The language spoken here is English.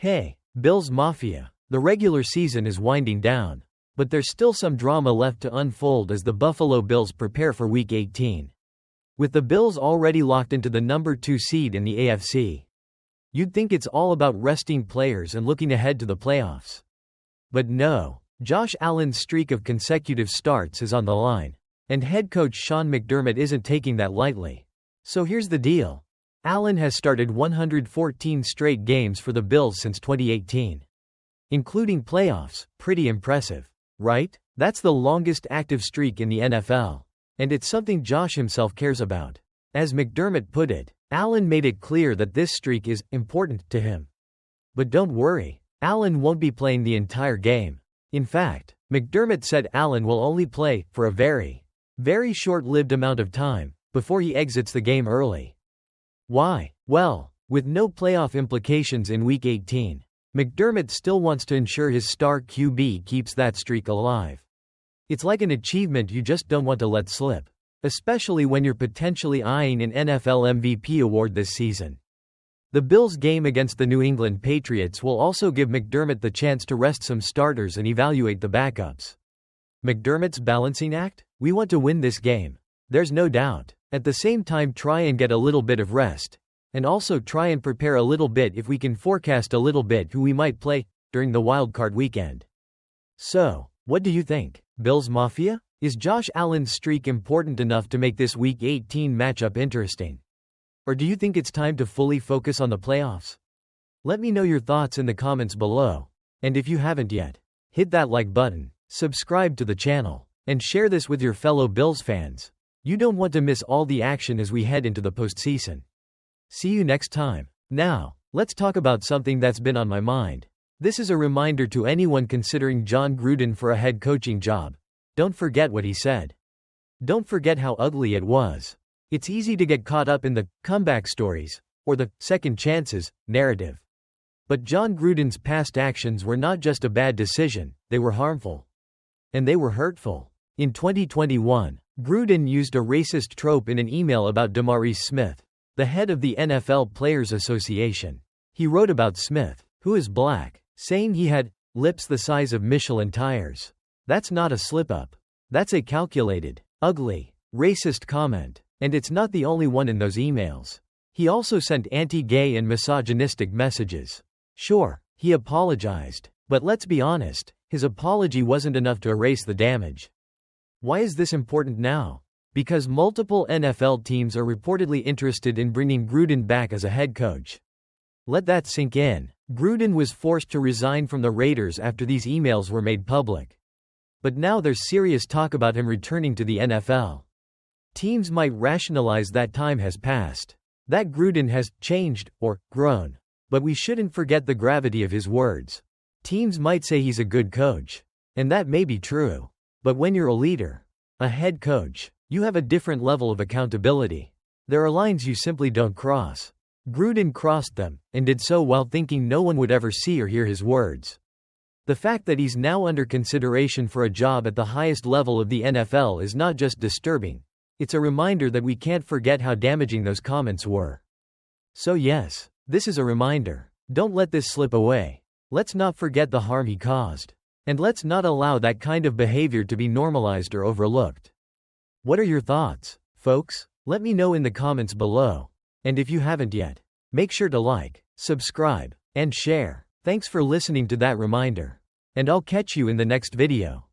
Hey, Bills Mafia. The regular season is winding down, but there's still some drama left to unfold as the Buffalo Bills prepare for Week 18. With the Bills already locked into the number 2 seed in the AFC, you'd think it's all about resting players and looking ahead to the playoffs. But no, Josh Allen's streak of consecutive starts is on the line, and head coach Jon McDermott isn't taking that lightly. So here's the deal. Allen has started 114 straight games for the Bills since 2018. Including playoffs. Pretty impressive, right? That's the longest active streak in the NFL. And it's something Josh himself cares about. As McDermott put it, Allen made it clear that this streak is important to him. But don't worry, Allen won't be playing the entire game. In fact, McDermott said Allen will only play for a very short-lived amount of time before he exits the game early. Why? Well, with no playoff implications in Week 18, McDermott still wants to ensure his star QB keeps that streak alive. It's like an achievement you just don't want to let slip, especially when you're potentially eyeing an NFL MVP award this season. The Bills' game against the New England Patriots will also give McDermott the chance to rest some starters and evaluate the backups. McDermott's balancing act? We want to win this game. There's no doubt. At the same time, try and get a little bit of rest, and also try and prepare a little bit if we can forecast a little bit who we might play during the wildcard weekend. So, what do you think? Bills Mafia? Is Josh Allen's streak important enough to make this Week 18 matchup interesting? Or do you think it's time to fully focus on the playoffs? Let me know your thoughts in the comments below. And if you haven't yet, hit that like button, subscribe to the channel, and share this with your fellow Bills fans. You don't want to miss all the action as we head into the postseason. See you next time. Now, let's talk about something that's been on my mind. This is a reminder to anyone considering Jon Gruden for a head coaching job. Don't forget what he said. Don't forget how ugly it was. It's easy to get caught up in the comeback stories, or the second chances narrative. But Jon Gruden's past actions were not just a bad decision, they were harmful. And they were hurtful. In 2021, Gruden used a racist trope in an email about DeMaurice Smith, the head of the NFL Players Association. He wrote about Smith, who is black, saying he had lips the size of Michelin tires. That's not a slip-up. That's a calculated, ugly, racist comment. And it's not the only one in those emails. He also sent anti-gay and misogynistic messages. Sure, he apologized, but let's be honest, his apology wasn't enough to erase the damage. Why is this important now? Because multiple NFL teams are reportedly interested in bringing Gruden back as a head coach. Let that sink in. Gruden was forced to resign from the Raiders after these emails were made public. But now there's serious talk about him returning to the NFL. Teams might rationalize that time has passed, that Gruden has changed or grown. But we shouldn't forget the gravity of his words. Teams might say he's a good coach, and that may be true. But when you're a leader, a head coach, you have a different level of accountability. There are lines you simply don't cross. Gruden crossed them, and did so while thinking no one would ever see or hear his words. The fact that he's now under consideration for a job at the highest level of the NFL is not just disturbing, it's a reminder that we can't forget how damaging those comments were. So yes, this is a reminder. Don't let this slip away. Let's not forget the harm he caused. And let's not allow that kind of behavior to be normalized or overlooked. What are your thoughts, folks? Let me know in the comments below. And if you haven't yet, make sure to like, subscribe, and share. Thanks for listening to that reminder. And I'll catch you in the next video.